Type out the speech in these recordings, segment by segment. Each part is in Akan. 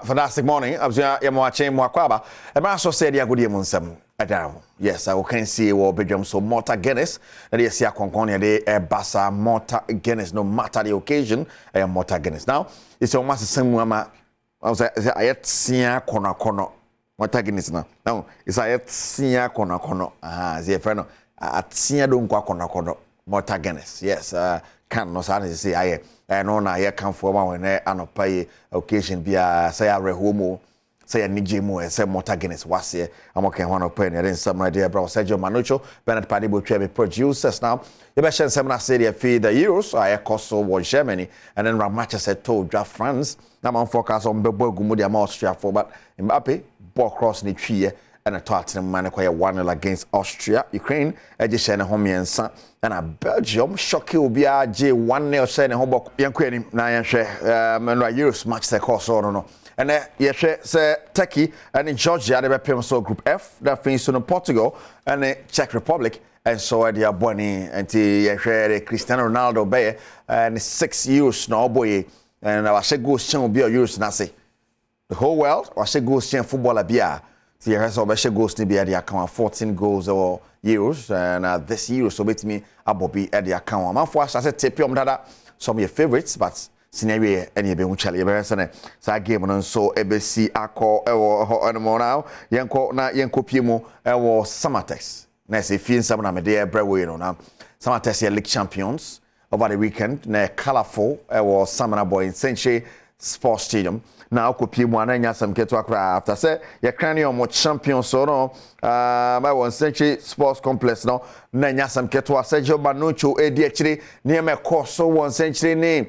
Fantastic morning. I was watching Mwakwaba. And I also said, "Yeah, good evening, Adom." Yes, I can see what Badwam so Malta Guinness. That is here Concordia de Bassa Malta Guinness. No matter the occasion, I am Malta Guinness. Now it's almost the same mama. I was I had seen corner Malta Guinness now. No, it's I had seen corner. The friend at seen don't corner Malta Guinness. Yes, can no say I know na here come for one when I pay occasion be say a rehomo. Say a Nijimo, say Malta Guinness was here. I'm okay, one of penny. I didn't some idea, bro. Sergio Manucho, Bernard Padibo, Trevi producers now. You mentioned Semana City feed the Euros, I Kosovo was Germany, and then Ramacha said to draft France. Now I'm focused on Belgium, Gumudia, Austria for, but Mbappe, ball cross the tree, and a Tottenham man acquire 1-0 against Austria, Ukraine, Egyptian home and son, and a Belgium shock will be a J1-0 sending home, Yanquini, Nayan Euros match the course or no. And yes, say Turkey and Georgia, they were so Group F, that finished in Portugal and Czech Republic, and so they are Bonnie and Cristiano Ronaldo Bay and 6 years now, boy, and I said goes to be a years Nasi. The whole world, I said goes to football a beer. The rest of the goes to be at the account 14 goals or euros, and this year so with me, I will be at the account. I'm for us, I said, take some of your favorites, but scenario any be unchali eversene sa game no so ebesi akọ ewo no now yenko piemu ewo Samatex na se fi nsam na me de ebrewe no na Samatex league champions over the weekend na colorful ewo Samana Boy in Century Sports Stadium na okopiemu ananya sam keto akra after say ye cranium mo champions so no by one Century Sports Complex no na nya sam keto Sergio Manucho edi akire ne me course one Century name.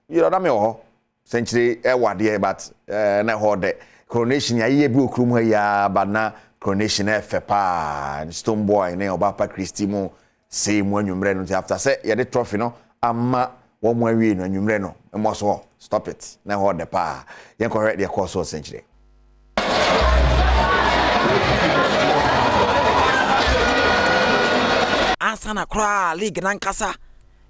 You know, I'm century award but na hold coronation ya ye bu okrum ya but na coronation pa Stone Boy na Obapa Christy mo say mo anwumre no after say ye the trophy no ama wo mo awie no anwumre no mo so stop it na hold pa ye correct the course of century Asana kra league nankasa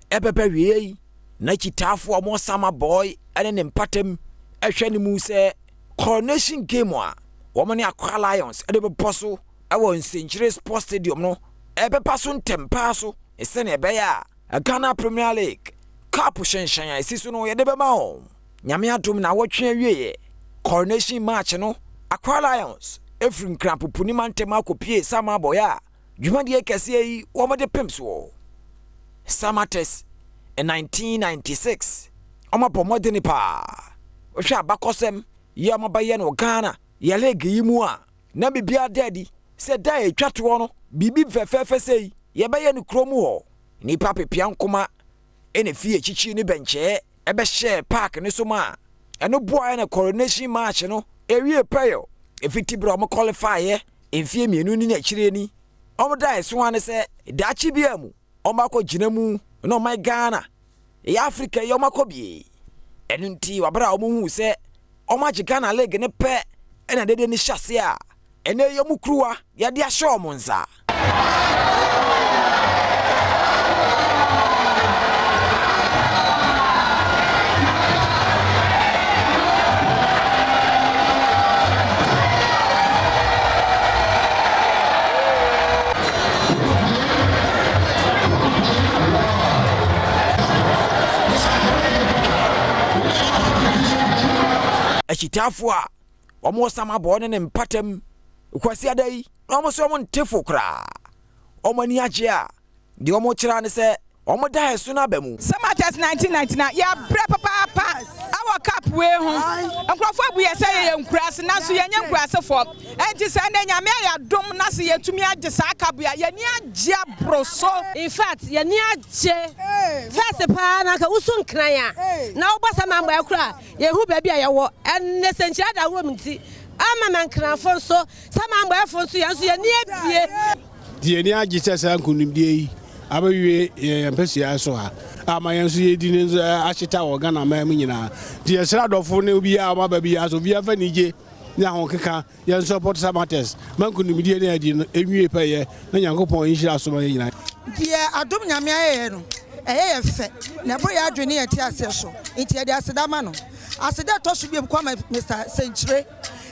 ebebe wie na chitafu amo Sama Boy ene ne mpatem ehwe ne mu se coronation game a woman Accra Lions ede be poso e won Century Sports Stadium no ebe paso ntempa so ese ne be ya Ghana Premier League cup hwenshan ya esi so no ye de be ma o nyame adom na wotwe awie coronation match no Accra Lions efrim krampopuni mantem akopie Sama Boy a dwumade kese yi wo de pemso Samatex in 1996 oma pomodeni pa ohwa abakosem ye amabaye no Ghana ye league yi mu a na bibia daddy se da etwato no bibi fefefe sei ye baye no kromu ho ni papa pia nkoma ene fie chichi ni benche ebe share park ni so ma eno boy na coronation match no ewie payo efiti bro mo qualify ye enfie mienu ni na chire ni omo da eso ane se da chi bia mu omo akogina mu no my Ghana ya Africa yo makobi enunti wabra omuhu se omaji Ghana league ne pe ena dede ni hyase a ene yo mukruwa ya de ahye omonza Achitafu a omo Sama Boy ne mpatem kwasi adai omo so omo ntefo kra omo ni agye a de omo kira ne se omo da heso na bamu Samatex 1999 ya bre papa our cup we ho enkrofo abu ye se ye nkurase na so ye nya nkurase fo enti se na nyame ya dom na se ye tumi agye sa cup ya ye ni agye broso in fact ye ni agye first pa na ka usun kran ya na wo basa mambo akura ye hu ba bia ye wo enne senchira da wo mti ama man kran fo so sama mambo afo so ye so ye ni abie die ni agye se nkunimdie yi abawie empesi aso ha ama yenso yedi ne achita wo Ghana ma nyina die sra dofo ne obi a ma ba bi aso bi afa nije nya ho keka yenso support Samatex mankunimdie ne adi no ewie peye na Nyankopon yinhira so ma nyina die adom nyame aye no eye ye fe na bo ya adwene ye ti ase so nti ye de asedama no as that to should be become Mr. Century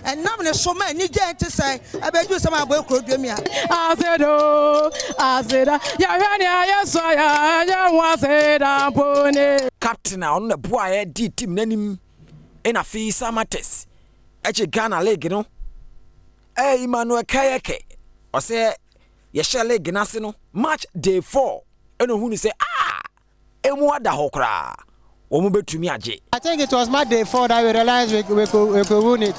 and now the summer ni get to say I bet you some about Crodemia. I said ya was it captain on the boy di team nanim in a fee samates eche Ghana league no Emmanuel Kayeke or say yesha league nasino match day 4 eno hu ni say emu ada hokra omo betumi age. I think it was match day 4 that we realized we could win it.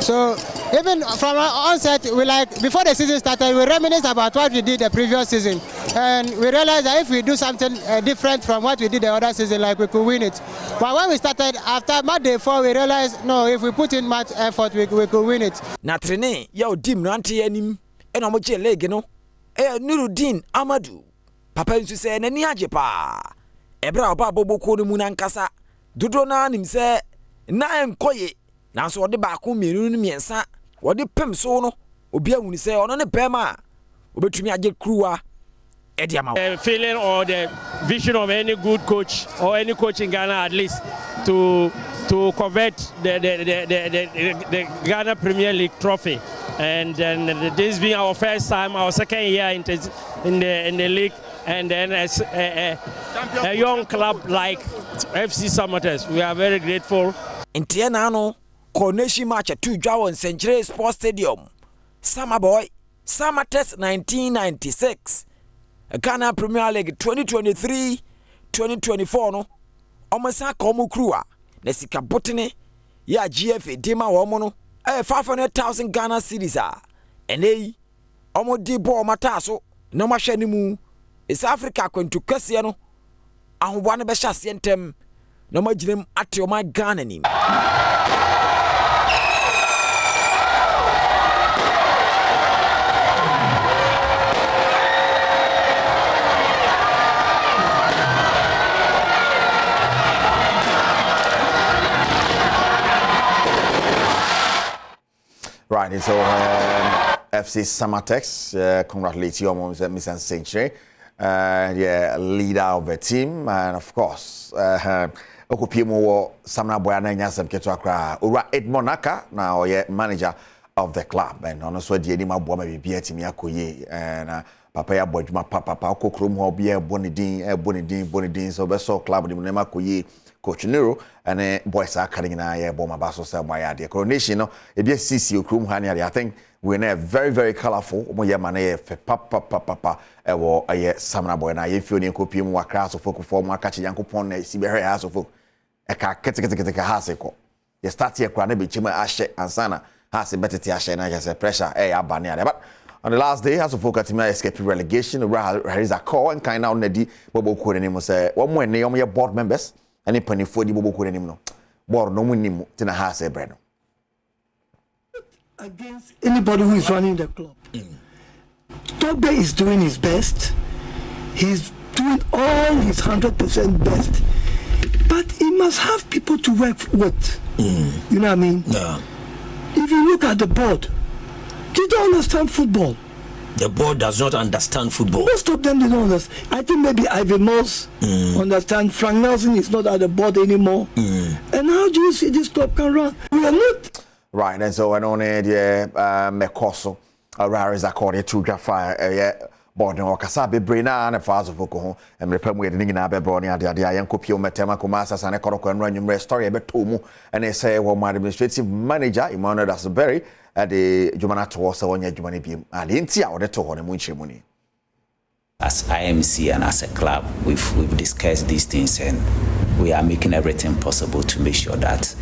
So even from onset, we before the season started, we reminisced about what we did the previous season, and we realized that if we do something different from what we did the other season, we could win it. But when we started after match day 4, we realized no, if we put in much effort, we could win it. Na trene ya odim no ante anim e na mo che leg no Nuruddin Amadu papa nsu se nani age pa ebra oba boboko no mu na nkasa dodo na nim se na enkoye nanso wode ba ko mienu no miensa wode pem so no obi ahuni se ono ne pema obetumi age kruwa ediama. Feeling or the vision of any good coach or any coach in Ghana at least to covet the Ghana Premier League trophy, and then this being our first time, our second year in the league, and then as a young club like FC Samates, we are very grateful. In Tianano coronation match at 2 Jawan Century Sports Stadium. Summer boy, Samates 1996. Ghana Premier League 2023-2024 no. Omasa komu kruwa. Nesika botene ya GFA dema womo no. 500,000 Ghana cedis ene omo di ball mataso na mahwe ni mu. Is Africa kwentu kese no. Ahobwa ne be hyase ntem. Na maginem ate o my Ghana nim. Right, and so FC Samatex, congratulate you on Mr. Century, leader of the team, and of course, Okupimo Samna Boyana Nyasam Ketuakra, Ura Edmonaka, now manager of the club, and honestly, the Edima Boma Biatimi Akoye, and Papa Bojma Papa Kokrum Hobia Bonidin, so Besso Club, the Munema Koye. Coach Nero and boys are cutting in a bomb basso sell by the coronation. No, if you see Krum Hania, I think we're very, very colorful. Moya Mane, Papa, a Samana boy, and I feel you copy more class of folk for more catching Yanko Pon, Siberia house of folk. A Haseko. You start here, Cranabi, Chima Ashe, and Sana has a better Ashe, and I just a pressure, Bania. But on the last day, as a folk at me escaping relegation, there is a call and kind of Nedi, Bobo Corinimo say, one more name your board members. Any penny for the Bobo Kurenim no. Board no winning Tina has a bread. Against anybody who is running the club. Togbe is doing his best. He's doing all his 100% best. But he must have people to work with. You know what I mean? No. If you look at the board, they don't understand football. The board does not understand football. Most of them, they don't understand. I think maybe Ivan Moss understand. Frank Nelson is not at the board anymore. And how do you see this club can run? We are not. Right, and so I know the Mekoso, is according to Jaffa, board no Kasabi Brina and a father vocal, and repem with Nina Bebroni and the Yankopio Metema Kumasas and a Koroko and Random Story about Tomu, and they say, well, my administrative manager, Emmanuel Dasberry. At the Jumanato also on your Jumani beam, and Intia or the Tohon Munchimuni. As IMC and as a club, we've discussed these things, and we are making everything possible to make sure that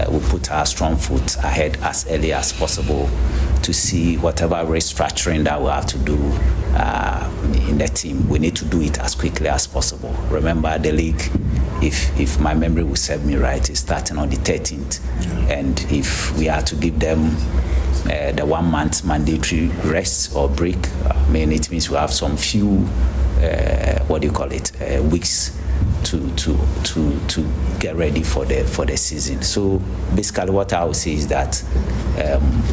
we put our strong foot ahead as early as possible to see whatever restructuring that we have to do in the team. We need to do it as quickly as possible. Remember, the league, if my memory will serve me right, is starting on the 13th. And if we are to give them the 1 month mandatory rest or break, I mean, it means we have some few, weeks to get ready for the season. So basically what I would say is that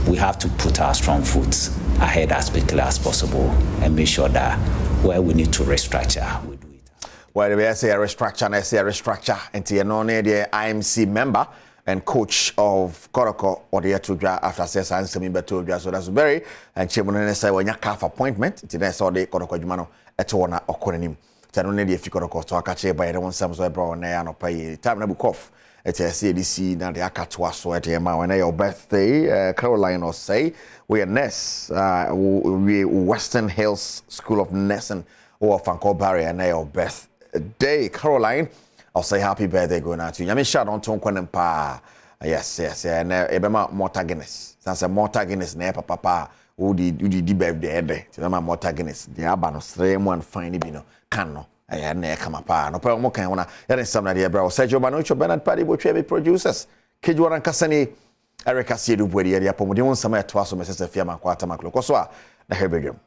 we have to put our strong foot ahead as quickly as possible and make sure that where we need to restructure, we do it. Well, we say a restructure, and I say a restructure, and you know, the IMC member, and coach of Koroko or the Etudra after says and semi betudra. So that's very and Chairman say when you calf appointment, it's next all day Koroko Jumano etona or Korenim. Tano need if you Koroko to akache by the one Sam so bro na no pay time na bukoff. It's a CDC na the akatwa so at when your birthday, Caroline or say we are Ness, we Western Hills School of Nursing or Fanco Barry and your birthday, Caroline. I'll say happy birthday going out to you. I mean, shout out to Uncle Pa. Yes, and Ebema Morta Guinness. That's a Morta Guinness, ne papa, who did birthday day. Remember Morta Guinness, the Abano, same one fine bino, cano. I had near come up. No problem, okay, when I is some idea, bro. Sergio Banuccio, Bernard Paddy, which we producers. Kijuan Cassani, Erica Sidu, where the Apomodion, some at Twasso, Mrs. Fiamma, Quatamaclo, Coswa, the Herbedium.